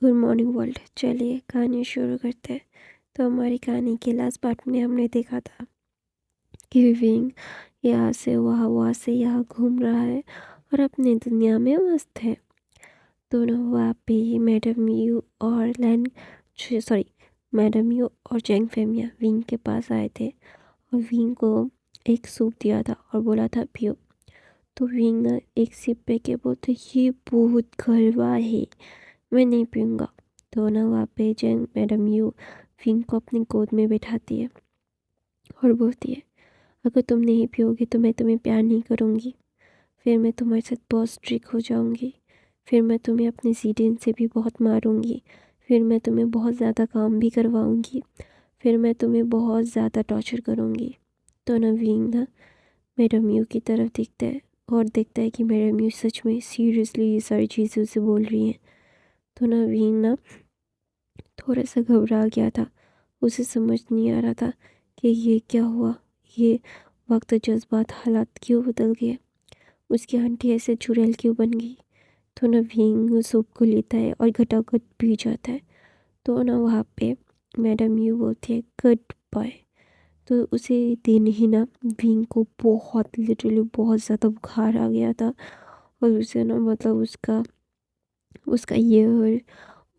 Good morning world. चलिए कहानी शुरू करते हैं। तो हमारी कहानी के लास्ट पार्ट में हमने देखा था कि विंग यहाँ से वहाँ से यहाँ घूम रहा है और अपनी दुनिया में मस्त है। दोनों वहाँ पे मैडम यू और मैडम यू और जेंग फेमिया विंग के पास आए थे और विंग को एक सूप दिया था और बोला था पियो। तो विंग ने एक सिप पे के बोलते ये बहुत कड़वा है, मैं नहीं पीऊँगा। तो ना वहाँ पे जेंग मैडम यू विंग को अपनी गोद में बैठाती है और बोलती है अगर तुम नहीं पियोगे तो मैं तुम्हें प्यार नहीं करूँगी, फिर मैं तुम्हारे साथ बहुत स्ट्रिक्ट हो जाऊँगी, फिर मैं तुम्हें अपने सीडन से भी बहुत मारूँगी, फिर मैं तुम्हें बहुत ज़्यादा काम भी करवाऊँगी, फिर मैं तुम्हें बहुत ज़्यादा टॉर्चर करूँगी। तो ना विंग ना मैडम यू की तरफ देखता है और देखता है कि मैडम यू सच में सीरियसली ये सारी चीज़ें उसे बोल रही हैं। तो ना विंग ना थोड़ा सा घबरा गया था। उसे समझ नहीं आ रहा था कि ये क्या हुआ, ये वक्त जज्बात हालात क्यों बदल गए, उसकी आंटी ऐसे चुड़ैल क्यों बन गई। तो ना विंग सूप को लेता है और घटाघट पी जाता है। तो ना वहाँ पे मैडम यू बोलती है गुड बाय। तो उसी दिन ही ना विंग को बहुत लिटरली बहुत ज़्यादा बुखार आ गया था और उसे ना मतलब उसका उसका ईयर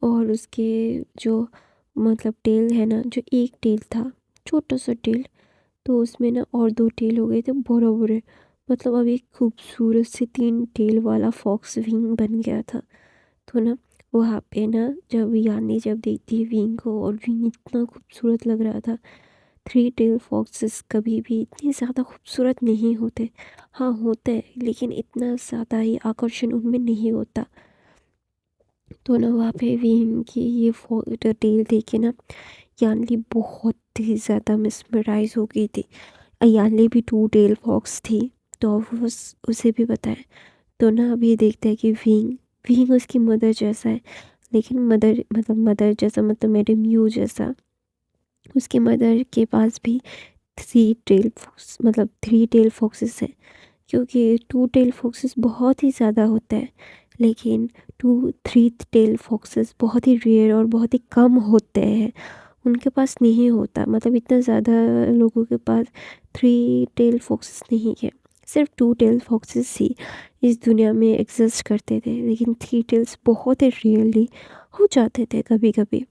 और उसके जो मतलब टेल है ना, जो एक टेल था छोटा सा टेल, तो उसमें ना और दो टेल हो गए थे बड़े बड़े। मतलब अब एक खूबसूरत से 3 टेल वाला फॉक्स विंग बन गया था। तो ना वहाँ पे ना जब यानी जब देखती है विंग को और विंग इतना खूबसूरत लग रहा था। 3 टेल फॉक्सेस कभी भी इतने ज़्यादा खूबसूरत नहीं होते। हाँ होते हैं लेकिन इतना ज़्यादा ही आकर्षण उनमें नहीं होता। तो ना वहाँ पे विंग की ये टेल देखे ना यानली बहुत ही ज़्यादा मिसमराइज हो गई थी। यानली भी 2 टेल फॉक्स थी तो उसे भी बताया। तो ना अभी देखते हैं कि विंग विंग उसकी मदर जैसा है, लेकिन मदर जैसा मतलब मैडम यू जैसा उसकी मदर के पास भी 3 टेल फॉक्सेस है। क्योंकि 2 टेल फॉक्सेस बहुत ही ज़्यादा होता है लेकिन 3 टेल फॉक्सेस बहुत ही रेयर और बहुत ही कम होते हैं, उनके पास नहीं होता। मतलब इतना ज़्यादा लोगों के पास 3 टेल फॉक्सेस नहीं है, सिर्फ 2 टेल फॉक्सेस ही इस दुनिया में एग्जिस्ट करते थे, लेकिन 3 टेल्स बहुत ही रेयरली हो जाते थे कभी कभी।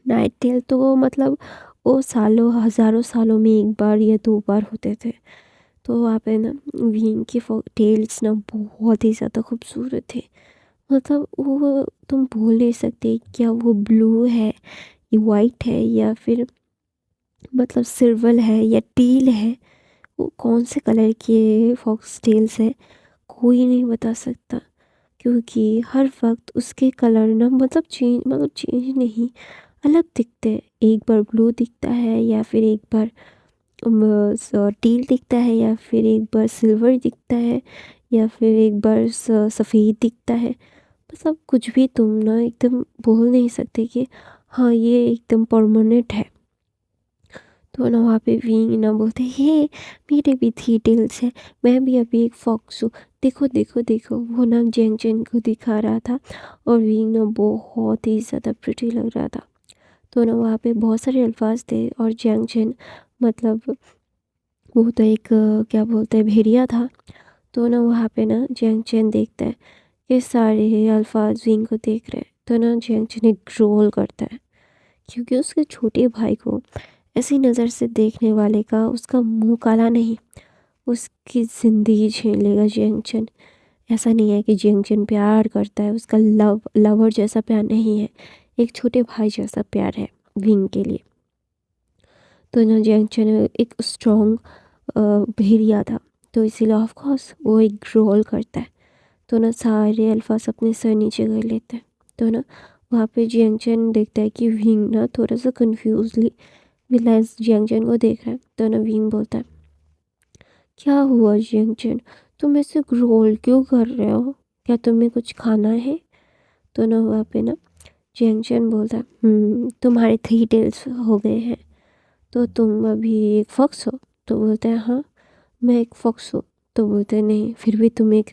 नाइट टेल तो मतलब वो सालों हज़ारों सालों में एक बार या 2 बार होते थे। तो वहाँ पे ना विंग की टेल्स ना बहुत ही ज़्यादा खूबसूरत थे। मतलब वो तुम बोल नहीं सकते क्या वो ब्लू है, ये वाइट है या फिर मतलब सिल्वर है या टील है। वो कौन से कलर के फॉक्स टेल्स है कोई नहीं बता सकता, क्योंकि हर वक्त उसके कलर ना मतलब चेंज नहीं, अलग दिखते हैं। एक बार ब्लू दिखता है या फिर एक बार टील दिखता है या फिर एक बार सिल्वर दिखता है या फिर एक बार सफ़ेद दिखता है। मतलब कुछ भी तुम ना एकदम बोल नहीं सकते कि हाँ ये एकदम परमानेंट है। तो ना वहाँ पे विंग ना बोलते हे मेरे भी 3 टेल्स है, मैं भी अभी एक फॉक्स हूँ, देखो देखो देखो। वो ना जेंग जेंग को दिखा रहा था और विंग ना बहुत ही ज़्यादा प्रिटी लग रहा था। तो ना वहाँ पे बहुत सारे अल्फाज थे और जेंग जेंग मतलब वो तो एक क्या बोलते हैं भेड़िया था। तो ना वहाँ पे ना जेंग जेंग देखता है ये सारे अल्फाज विंग को देख रहे हैं। तो ना जेंग जेंग एक ग्रोल करता है, क्योंकि उसके छोटे भाई को ऐसी नज़र से देखने वाले का उसका मुंह काला नहीं, उसकी ज़िंदगी छीन लेगा जेंगचन। ऐसा नहीं है कि जेंगचन प्यार करता है, उसका लवर जैसा प्यार नहीं है, एक छोटे भाई जैसा प्यार है विंग के लिए। तो ना जेंगचन एक स्ट्रॉन्ग भेड़िया था, तो इसीलिए ऑफ कोर्स वो एक ग्रोल करता है। तो ना सारे अल्फाज अपने सर नीचे कर लेते हैं। तो ना वहाँ पे जेंगचन देखता है कि विंग ना थोड़ा सा कन्फ्यूजली विलास जेंगचन को देख रहा है। तो ना विंग बोलता है क्या हुआ जेंगचन, तुम ऐसे ग्रोल क्यों कर रहे हो, क्या तुम्हें कुछ खाना है। तो ना वहाँ पे ना जेंगचन बोलता है तुम्हारे 3 टेल्स हो गए हैं तो तुम अभी एक फॉक्स हो। तो बोलते हैं हाँ मैं एक फॉक्स हूँ। तो बोलते हैं नहीं फिर भी तुम एक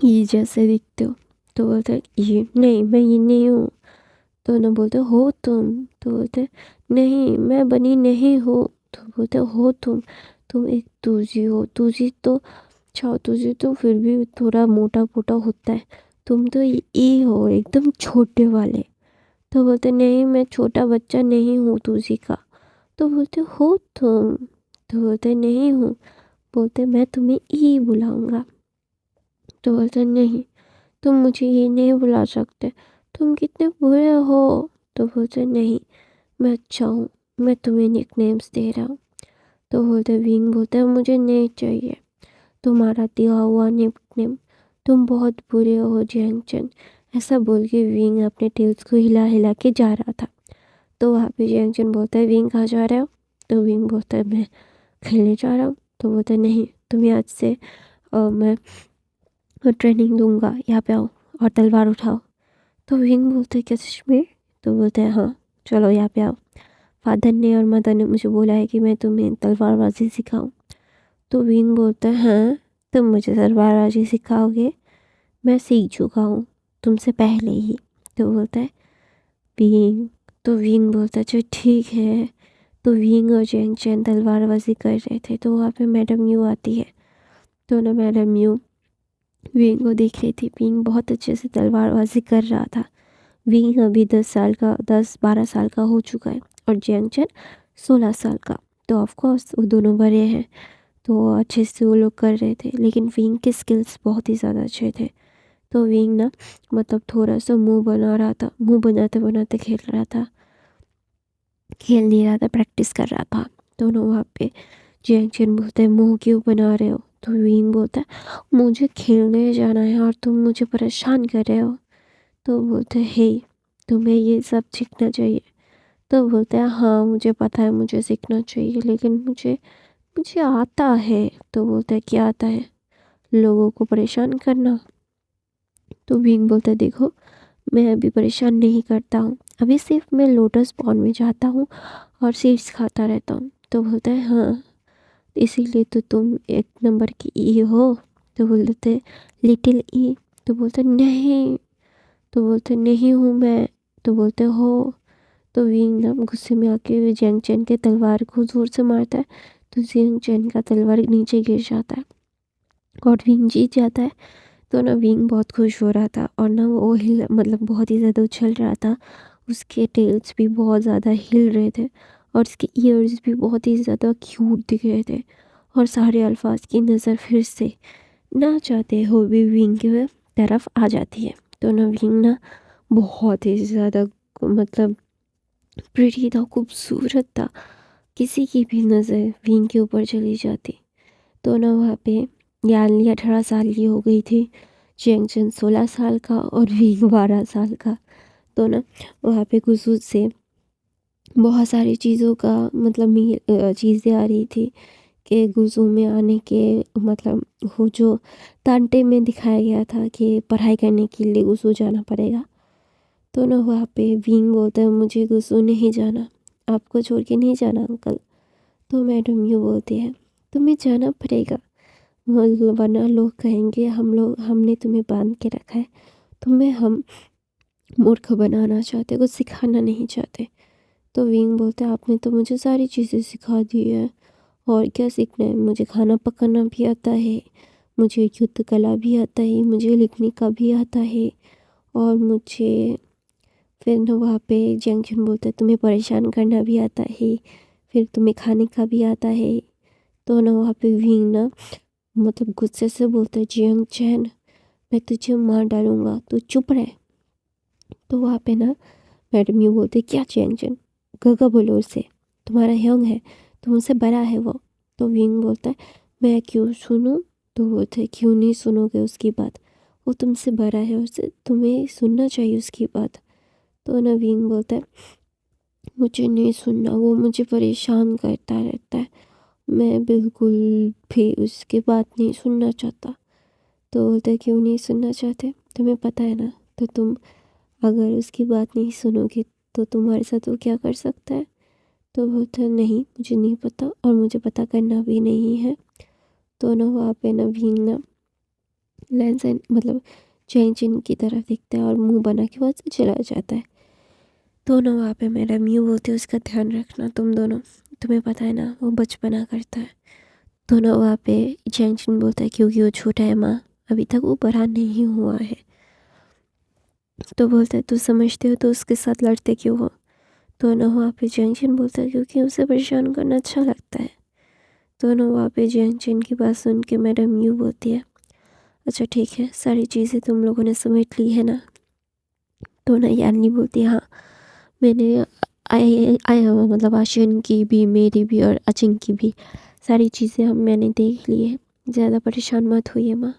ई जैसे दिखते हो। तो बोलते ये नहीं, मैं ये नहीं हूँ। तो ना बोलते हो तुम। तो बोलते नहीं, मैं बनी नहीं हूँ। तो बोलते हो तुम एक तुझी हो। तुझी तो अच्छा, तुझे तो फिर भी थोड़ा मोटा मोटा होता है, तुम तो ये हो एकदम छोटे वाले। तो बोलते नहीं, मैं छोटा बच्चा नहीं हूँ तुझी का। तो बोलते हो तुम। तो बोलते नहीं हूँ। बोलते मैं तुम्हें ई बुलाऊंगा। तो बोलते नहीं, तुम मुझे ये नहीं बुला सकते, तुम कितने बुरे हो। तो बोलते नहीं, मैं अच्छा हूँ, मैं तुम्हें निकनेम्स दे रहा हूँ। तो बोलते विंग बोलते मुझे नहीं चाहिए तुम्हारा दिया हुआ निकनेम, तुम बहुत बुरे हो जैंगचन। ऐसा बोल के विंग अपने टेल्स को हिला हिला के जा रहा था। तो वहाँ पे जैंगचन बोलता है विंग कहाँ जा रहे हो। तो विंग बोलता है मैं खेलने जा रहा हूँ। तो बोलता है नहीं, तुम्हें आज से मैं ट्रेनिंग दूंगा, यहाँ पे आओ और तलवार उठाओ। तो विंग बोलते हैं क्या सच में। तो बोलते हैं हाँ, चलो यहाँ पे आओ, फादर ने और मदर ने मुझे बोला है कि मैं तुम्हें तलवारबाजी सिखाऊं। तो विंग बोलता है हाँ, तुम मुझे तलवारबाजी सिखाओगे, मैं सीख चुका हूँ तुमसे पहले ही। तो बोलता है विंग। तो विंग बोलता है चलो ठीक है। तो विंग और जैंग चैन तलवारबाजी कर रहे थे, तो वहाँ पे मैडम यू आती है। तो ना मैडम यू विंग को देख रही थी, विंग बहुत अच्छे से तलवारबाजी कर रहा था। विंग अभी 10-12 साल का हो चुका है और जैंग चैन 16 साल का। तो ऑफकोर्स वो दोनों बड़े हैं, तो अच्छे से वो लोग कर रहे थे, लेकिन विंग के स्किल्स बहुत ही ज़्यादा अच्छे थे। तो विंग ना मतलब थोड़ा सा मुंह बना रहा था, मुंह बनाते बनाते खेल नहीं रहा था, प्रैक्टिस कर रहा था। तो ना वहाँ पे जैंग चैन बोलते हैं मुंह क्यों बना रहे हो। तो विंग बोलता है मुझे खेलने जाना है और तुम मुझे परेशान कर रहे हो। तो बोलते हैं हे, तुम्हें ये सब सीखना चाहिए। तो बोलते हैं हाँ मुझे पता है मुझे सीखना चाहिए, लेकिन मुझे मुझे आता है। तो बोलते हैं क्या आता है, लोगों को परेशान करना। तो विंग बोलता है देखो, मैं अभी परेशान नहीं करता हूँ, अभी सिर्फ मैं लोटस पॉन्ड में जाता हूँ और सीड्स खाता रहता हूँ। तो बोलता है हाँ, इसीलिए तो तुम एक नंबर की ई हो। तो बोलते लिटिल ई। तो बोलते नहीं। तो बोलते नहीं हूँ मैं। तो बोलते हो। तो विंग ना गुस्से में आके जैंग चैन के तलवार को जोर से मारता है। तो जैंग चैन का तलवार नीचे गिर जाता है और विंग जीत जाता है। तो ना विंग बहुत खुश हो रहा था और ना वो हिल मतलब बहुत ही ज़्यादा उछल रहा था, उसके टेल्स भी बहुत ज़्यादा हिल रहे थे और उसके ईयर्स भी बहुत ही ज़्यादा क्यूट दिख रहे थे। और सारे अल्फाज की नज़र फिर से ना चाहते हो भी विंग की तरफ आ जाती है। तो ना विंग ना बहुत ही ज़्यादा मतलब प्रिटी था, खूबसूरत था, किसी की भी नज़र विंग के ऊपर चली जाती। तो ना वहाँ पे यानली 18 साल की हो गई थी, जैंगचन 16 साल का और विंग 12 साल का। तो ना वहाँ पे गुसूद से बहुत सारी चीज़ों का मतलब चीज़ें आ रही थी कि गुजू में आने के मतलब वो जो तांटे में दिखाया गया था कि पढ़ाई करने के लिए गुजू जाना पड़ेगा। तो ना वहाँ पे विंग बोलता है मुझे गुजू नहीं जाना, आपको छोड़ के नहीं जाना अंकल। तो मैडम यू बोलती है तुम्हें जाना पड़ेगा, वरना लोग कहेंगे हमने तुम्हें बांध के रखा है, तुम्हें हम मूर्ख बनाना चाहते, कुछ सिखाना नहीं चाहते। तो विंग बोलते हैं आपने तो मुझे सारी चीज़ें सिखा दी है, और क्या सीखना है, मुझे खाना पकाना भी आता है, मुझे युद्ध कला भी आता है, मुझे लिखने का भी आता है, और मुझे फिर ना वहाँ पे जंक्शन बोलता है तुम्हें परेशान करना भी आता है, फिर तुम्हें खाने का भी आता है। तो ना वहाँ पे विंग ना मतलब गुस्से से बोलता है जियांग चैन, मैं तुझे मार डालूंगा, तू चुप रहे। तो वहाँ पे ना मैडम यू बोलते क्या जियांग चैन, गगा बोलो उसे, तुम्हारा यंग है, तुमसे बड़ा है वो। तो विंग बोलता है मैं क्यों सुनूं। तो बोलते क्यों नहीं सुनोगे उसकी बात, वो तुमसे बड़ा है, उसे तुम्हें सुनना चाहिए उसकी बात। तो ना विंग बोलता है मुझे नहीं सुनना, वो मुझे परेशान करता रहता है, मैं बिल्कुल भी उसकी बात नहीं सुनना चाहता। तो बोलते क्यों नहीं सुनना चाहते, तुम्हें पता है ना, तो तुम अगर उसकी बात नहीं सुनोगे तो तुम्हारे साथ वो क्या कर सकता है। तो बोलता है नहीं मुझे नहीं पता और मुझे पता करना भी नहीं है। तो ना वहाँ पे ना विंग ना लैंड मतलब चैंग चैन की तरफ देखता है और मुंह बना के वहाँ से चला जाता है। तो ना वहाँ पे मैडम यूँ बोलती है उसका ध्यान रखना तुम दोनों, तुम्हें पता है ना वो बचपना करता है। तो ना वहाँ पे चैंग चैन बोलता है क्योंकि वो छोटा है माँ, अभी तक वो बड़ा नहीं हुआ है। तो बोलता है तू समझते हो तो उसके साथ लड़ते क्यों हो। तो ना वहाँ पे चैंग चैन बोलता है क्योंकि उसे परेशान करना अच्छा लगता है। तो ना वहाँ पे चैंग चैन की बात सुन के मैडम यूँ बोलती है अच्छा ठीक है, सारी चीज़ें तुम लोगों ने समेट ली है ना। तो ना यानी बोलती है हाँ, मैंने मतलब आशियन की भी, मेरी भी और अचिन की भी सारी चीज़ें मैंने देख ली है, ज़्यादा परेशान मत होइए माँ।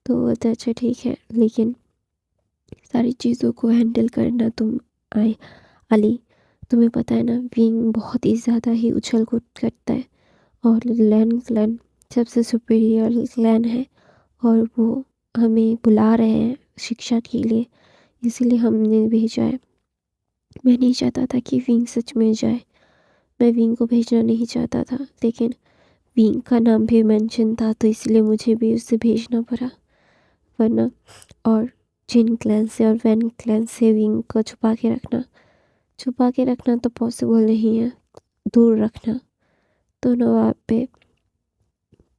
तो बोलता है अच्छा ठीक है, लेकिन सारी चीज़ों को हैंडल करना तुम आए अली, तुम्हें पता है ना विंग बहुत ही ज़्यादा ही उछल कूद करता है और लैन क्लैन सबसे सुपीरियर क्लैन है और वो हमें बुला रहे हैं शिक्षा के लिए, इसीलिए हमने भेजा है। मैं नहीं चाहता था कि विंग सच में जाए, मैं विंग को भेजना नहीं चाहता था, लेकिन विंग का नाम भी मेंशन था तो इसलिए मुझे भी उसे भेजना पड़ा, वरना और जिन क्लैन से और वैन क्लैन से विंग को छुपा के रखना तो पॉसिबल नहीं है, दूर रखना। तो ना वहाँ पे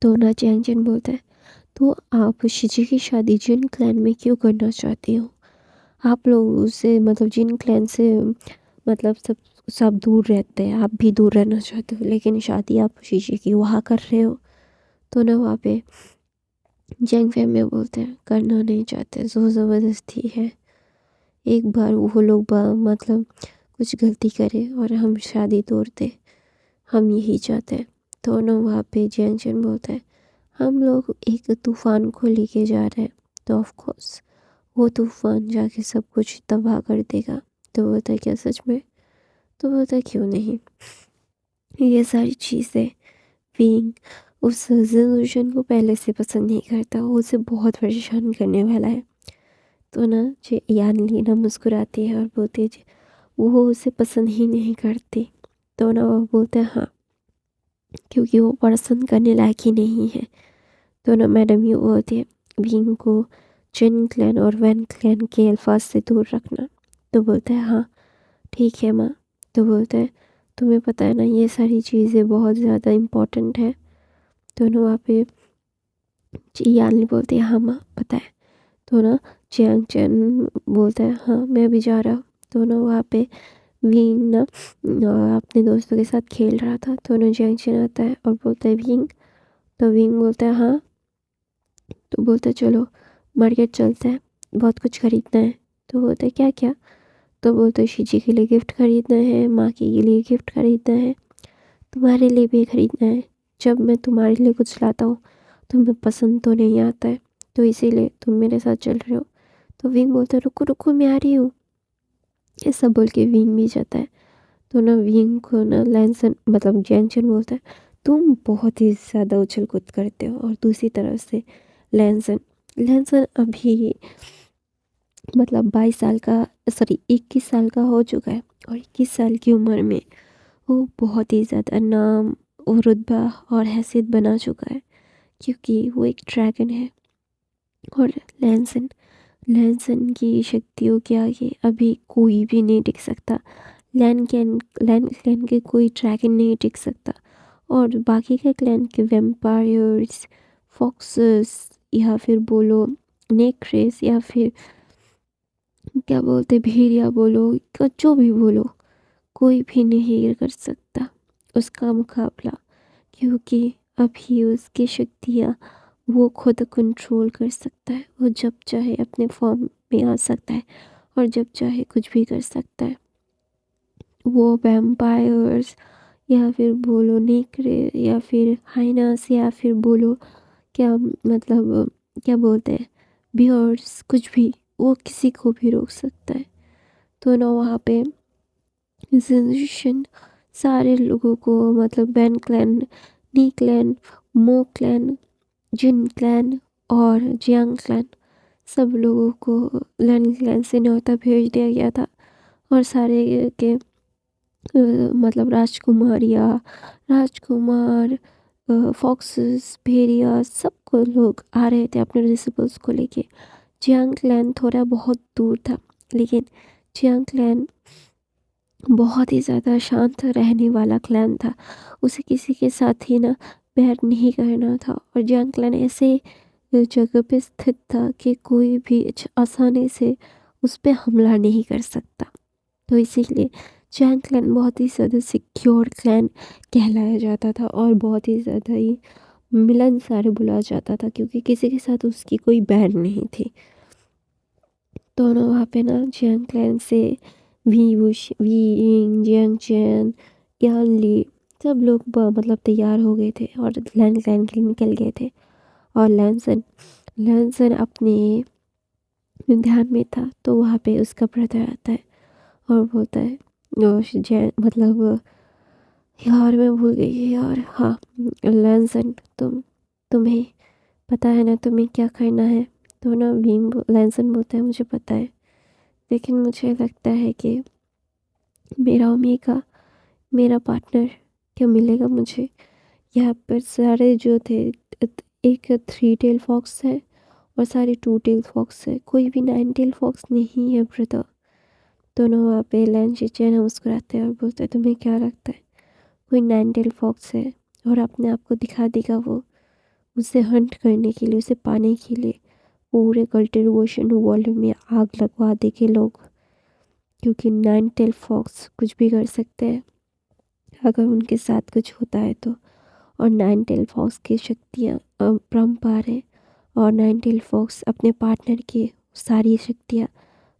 तो ना चैंग चैन बोलता है तो आप शिजी की शादी जिन क्लैन में क्यों करना चाहती हो। आप लोग से मतलब जिन क्लैन से मतलब सब दूर रहते हैं, आप भी दूर रहना चाहते हो, लेकिन शादी आप शिजी की वहाँ कर रहे हो। तो ना वहाँ पे जैंग फैम में बोलते हैं करना नहीं चाहते, जो ज़बरदस्ती है, एक बार वो लोग मतलब कुछ गलती करे और हम शादी तोड़ दे, हम यही चाहते हैं। तो ना वहाँ पे जैंग चैन बोलता है हम लोग एक तूफ़ान को लेके जा रहे हैं, तो ऑफ कोर्स वो तूफ़ान जाके सब कुछ तबाह कर देगा। तो बोलता है क्या सच में। तो बोलता है क्यों नहीं, ये सारी चीज़ें विंग उस रेजोल्यूशन को पहले से पसंद नहीं करता, वो उसे बहुत परेशान करने वाला है। तो ना यान लीना मुस्कुराती है और बोलती है वो उसे पसंद ही नहीं करती। तो ना वो बोलते हैं हाँ, क्योंकि वो पसंद करने लायक ही नहीं है। तो ना मैडम ये बोलती है विंग को चिन क्लैन और वैन क्लैन के अल्फाज से दूर रखना। तो बोलता है हाँ ठीक है माँ। तो बोलता है तुम्हें पता है ना ये सारी चीज़ें बहुत ज़्यादा इम्पोर्टेंट है। तो ना वहाँ पे यानी बोलती है हाँ माँ पता है। तो ना चैंग चैन बोलता है हाँ मैं भी जा रहा हूँ। तो ना वहाँ पे विंग ना अपने दोस्तों के साथ खेल रहा था। तो ना चैंग चैन आता है और बोलता है विंग। तो विंग बोलता है हाँ। तो बोलता है चलो मार्केट चलते हैं, बहुत कुछ खरीदना है। तो बोलता है क्या क्या। तो बोलते है शिजी के लिए गिफ्ट खरीदना है, माँ के लिए गिफ्ट खरीदना है, तुम्हारे लिए भी खरीदना है। जब मैं तुम्हारे लिए कुछ लाता हूँ तुम्हें पसंद तो नहीं आता है, तो इसीलिए तुम मेरे साथ चल रहे हो। तो विंग बोलता है रुको रुको मैं आ रही हूँ, ऐसा बोल के विंग भी जाता है। तो ना विंग को ना लैंसन मतलब जैंगचन बोलता है तुम बहुत ही ज़्यादा उछल कूद करते हो। और दूसरी तरफ से लैंसन लैंसन अभी मतलब 22 साल का, सॉरी 21 साल का हो चुका है और 21 साल की उम्र में वो बहुत ही ज़्यादा नाम और रुतबा और हैसियत बना चुका है, क्योंकि वो एक ड्रैगन है। और लैंसन लैंसन की शक्तियों के आगे अभी कोई भी नहीं टिक सकता। लैन क्लैन के कोई ड्रैगन नहीं टिक सकता। और बाकी के क्लैन के वेम्पायर्स, फॉक्सेस या फिर बोलो नेक्रेस या फिर क्या बोलते भेड़िया बोलो या जो भी बोलो, कोई भी नहीं कर सकता उसका मुकाबला, क्योंकि अभी उसकी शक्तियाँ वो खुद कंट्रोल कर सकता है। वो जब चाहे अपने फॉर्म में आ सकता है और जब चाहे कुछ भी कर सकता है। वो वैम्पायर्स या फिर बोलो नेक्रे या फिर हाइनास या फिर बोलो क्या मतलब क्या बोलते हैं बियर्स, कुछ भी, वो किसी को भी रोक सकता है। तो ना वहाँ पे जनरेशन सारे लोगों को मतलब बैन क्लैन, नी क्लैन, मो क्लैन, जिन क्लैन और जियांग क्लैन सब लोगों को लैन क्लैन से न्योता भेज दिया गया था। और सारे के मतलब राजकुमारिया राजकुमार फॉक्सेस भेड़िया सबको लोग आ रहे थे अपने रिसिपल्स को लेके, जियांग क्लैन थोड़ा बहुत दूर था, लेकिन जियांग क्लैन बहुत ही ज़्यादा शांत रहने वाला क्लैन था। उसे किसी के साथ ही ना बैर नहीं करना था, और जियांग क्लैन ऐसे जगह पे स्थित था कि कोई भी आसानी से उस पे हमला नहीं कर सकता। तो इसीलिए जियांग क्लैन बहुत ही ज़्यादा सिक्योर क्लैन कहलाया जाता था, और बहुत ही ज़्यादा ही मिलनसार बोला जाता था, क्योंकि किसी के साथ उसकी कोई बैर नहीं थी। तो ना वहाँ पे ना जियांग क्लैन से वी इंग, जियांग चैन, यान ली सब लोग मतलब तैयार हो गए थे और लैन क्लैन के लिए निकल गए थे। और लैनसन लैनसन अपने ध्यान में था, तो वहाँ पे उसका ब्रदर आता है और बोलता है मतलब यार मैं भूल गई यार, हाँ लैनसन तुम्हें पता है ना तुम्हें क्या करना है। तो ना लैनसन बोलता है मुझे पता है, लेकिन मुझे लगता है कि मेरा ओमेगा, मेरा पार्टनर क्या मिलेगा मुझे। यहाँ पर सारे जो थे, एक 3 टेल फॉक्स है और सारे 2 टेल फॉक्स है, कोई भी 9 टेल फॉक्स नहीं है ब्रदर। दोनों वहाँ पे लैन चेना मुस्कुराते हैं और बोलते हैं तुम्हें क्या लगता है कोई 9 टेल फॉक्स है और अपने आप को दिखा देगा वो, उसे हंट करने के लिए, उसे पाने के लिए पूरे कल्टिवेशन वर्ल्ड में आग लगवा देंगे लोग, क्योंकि 9 टेल फॉक्स कुछ भी कर सकते हैं अगर उनके साथ कुछ होता है तो। और 9 टेल फॉक्स की शक्तियाँ अपरंपार है, और 9 टेल फॉक्स अपने पार्टनर की सारी शक्तियाँ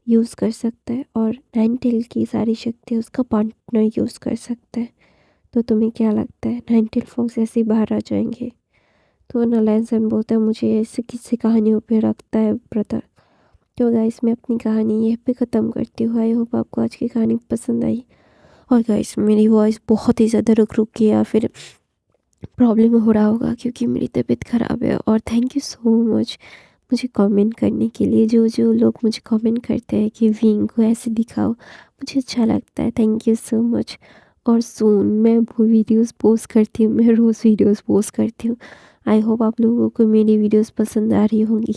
यूज़ कर सकता है, और 9 टेल की सारी शक्तियाँ उसका पार्टनर यूज़ कर सकता है। तो तुम्हें क्या लगता है 9 टेल फॉक्स ऐसे ही बाहर आ जाएंगे। तो नलैनसन बोलता है मुझे ऐसे किसी कहानियों पे रखता है ब्रदर। तो गाइस मैं अपनी कहानी यहीं पे ख़त्म करती हूँ। आई होप आपको आज की कहानी पसंद आई। और गाइस मेरी वॉइस बहुत ही ज़्यादा रुक रुक के या फिर प्रॉब्लम हो रहा होगा क्योंकि मेरी तबीयत ख़राब है। और थैंक यू सो मच मुझे कमेंट करने के लिए, जो जो लोग मुझे कमेंट करते हैं कि विंग को ऐसे दिखाओ, मुझे अच्छा लगता है। Thank you so much. और सून मैं वो वीडियोस पोस्ट करती हूँ, मैं रोज़ वीडियोस पोस्ट करती हूँ। आई होप आप लोगों को मेरी वीडियोस पसंद आ रही होंगी।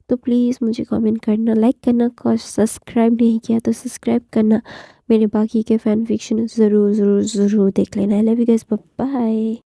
तो प्लीज़ मुझे कमेंट करना, लाइक करना, और सब्सक्राइब नहीं किया तो सब्सक्राइब करना। मेरे बाकी के फ़ैन फिक्शन ज़रूर ज़रूर ज़रूर देख लेना। I love you guys, bye.